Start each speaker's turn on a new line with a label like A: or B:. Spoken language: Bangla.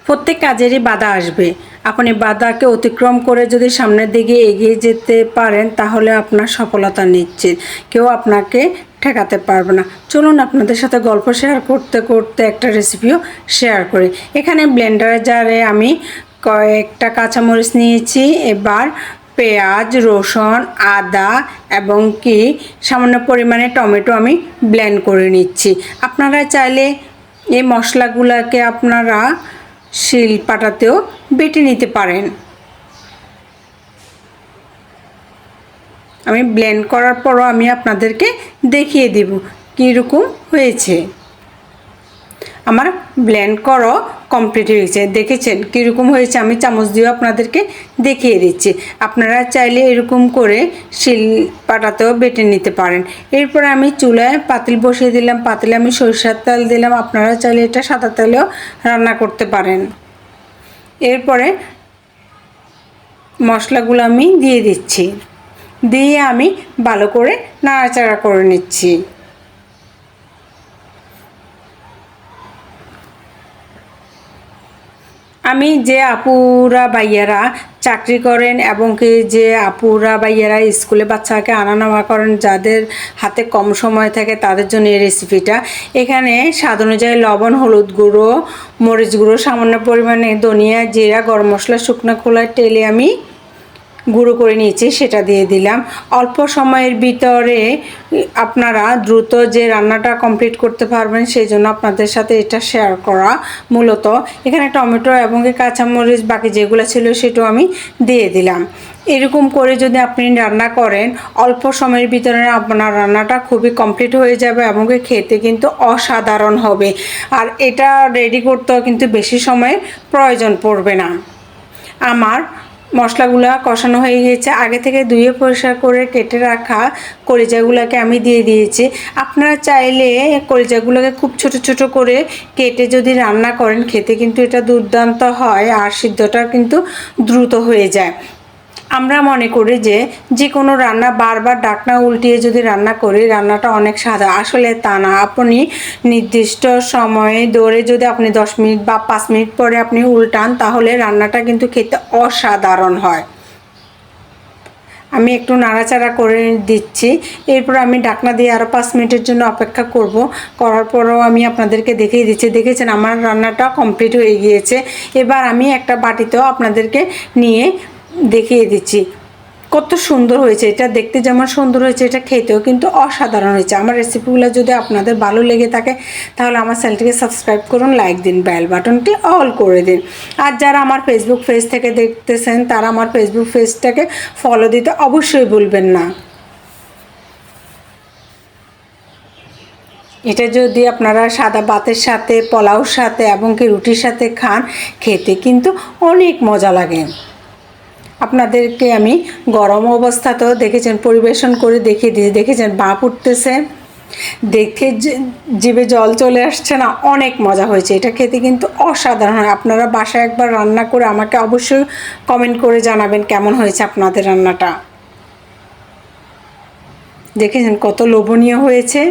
A: প্রত্যেক কাজেরই বাধা আসবে। আপনি বাধাকে অতিক্রম করে যদি সামনের দিকে এগিয়ে যেতে পারেন তাহলে আপনার সফলতা নিশ্চিত। কেউ আপনাকে ঠেকাতে পারবে না। চলুন আপনাদের সাথে গল্প শেয়ার করতে করতে একটা রেসিপিও শেয়ার করি। এখানে ব্লেন্ডারের জারে আমি কয়েকটা কাঁচামরিচ নিয়েছি। এবার পেঁয়াজ, রসুন, আদা এবং কি সামান্য পরিমাণে টমেটো আমি ব্লেন্ড করে নিচ্ছি। আপনারা চাইলে এই মশলাগুলোকে আপনারা শিলপাটাতেও বেটে নিতে পারেন। আমি ব্লেন্ড করার পরও আমি আপনাদেরকে দেখিয়ে দেব কীরকম হয়েছে। আমার ব্লেন্ড করা কমপ্লিট হয়েছে। দেখেছেন কীরকম হয়েছে? আমি চামচ দিয়েও আপনাদেরকে দেখিয়ে দিচ্ছি। আপনারা চাইলে এরকম করে শিলপাটাতেও বেটে নিতে পারেন। এরপর আমি চুলায় পাতিল বসিয়ে দিলাম। পাতিলে আমি সরিষার তেল দিলাম। আপনারা চাইলে এটা সাদা তেলেও রান্না করতে পারেন। এরপরে মশলাগুলো আমি দিয়ে দিচ্ছি। দিয়ে আমি ভালো করে নাড়াচাড়া করে নিচ্ছি। আমি যে আপুরা ভাইয়ারা চাকরি করেন এবং কি যে আপুরা ভাইয়ারা স্কুলে বাচ্চাকে আনা নেওয়া করেন, যাদের হাতে কম সময় থাকে তাদের জন্য এই রেসিপিটা। এখানে স্বাদ অনুযায়ী লবণ, হলুদ গুঁড়ো, মরিচ গুঁড়ো, সামান্য পরিমাণে ধনিয়া, জিরা, গরম মশলা, শুকনো খোলায় টেলে আমি গুঁড়ো করে নিয়েছি, সেটা দিয়ে দিলাম। অল্প সময়ের ভিতরে আপনারা দ্রুত যে রান্নাটা কমপ্লিট করতে পারবেন সেই জন্য আপনাদের সাথে এটা শেয়ার করা। মূলত এখানে টমেটো এবং কাঁচামরিচ বাকি যেগুলো ছিল সেটাও আমি দিয়ে দিলাম। এরকম করে যদি আপনি রান্না করেন অল্প সময়ের ভিতরে আপনার রান্নাটা খুবই কমপ্লিট হয়ে যাবে এবং খেতে কিন্তু অসাধারণ হবে। আর এটা রেডি করতেও কিন্তু বেশি সময়ের প্রয়োজন পড়বে না। আমার মশলাগুলো কষানো হয়ে গিয়েছে। আগে থেকে ধুয়ে পরিষ্কার করে কেটে রাখা কলিজাগুলোকে আমি দিয়ে দিয়েছি। আপনারা চাইলে কলিজাগুলোকে খুব ছোট ছোট করে কেটে যদি রান্না করেন খেতে কিন্তু এটা দুর্দান্ত হয় আর সিদ্ধটা কিন্তু দ্রুত হয়ে যায়। আমরা মনে করি যে কোনো রান্না বারবার ঢাকনা উল্টিয়ে যদি রান্না করি রান্নাটা অনেক সাদা। আসলে তা না। আপনি নির্দিষ্ট সময়ে ধরে যদি আপনি 10 মিনিট বা 5 মিনিট পরে আপনি উল্টান তাহলে রান্নাটা কিন্তু খেতে অসাধারণ হয়। আমি একটু নাড়াচাড়া করে দিচ্ছি। এরপর আমি ঢাকনা দিয়ে আরও 5 মিনিটের জন্য অপেক্ষা করব। করার পরও আমি আপনাদেরকে দেখিয়ে দিচ্ছি। দেখেছেন আমার রান্নাটা কমপ্লিট হয়ে গিয়েছে। এবার আমি একটা বাটিতেও আপনাদেরকে নিয়ে দেখিয়ে দিচ্ছি কত সুন্দর হয়েছে। এটা দেখতে যেমন সুন্দর হয়েছে এটা খেতেও কিন্তু অসাধারণ হয়েছে। আমার রেসিপিগুলো যদি আপনাদের ভালো লেগে থাকে তাহলে আমার চ্যানেলটিকে সাবস্ক্রাইব করুন, লাইক দিন, বেল বাটনটি অল করে দিন। আর যারা আমার ফেসবুক পেজ থেকে দেখতেছেন তারা আমার ফেসবুক পেজটাকে ফলো দিতে অবশ্যই ভুলবেন না। এটা যদি আপনারা সাদা ভাতের সাথে, পোলাওর সাথে এবং কি রুটির সাথে খান খেতে কিন্তু অনেক মজা লাগে। আপনাদেরকে আমি গরম অবস্থাতেও দেখেছেন পরিবেশন করে দেখিয়ে দিয়েছি। দেখেছেন ভাপ উঠতেছে, দেখে জিভে জল চলে আসছে না? অনেক মজা হয়েছে। এটা খেতে কিন্তু অসাধারণ হয়। আপনারা বাসায় একবার রান্না করে আমাকে অবশ্যই কমেন্ট করে জানাবেন কেমন হয়েছে আপনাদের রান্নাটা। দেখেছেন কত লোভনীয় হয়েছে।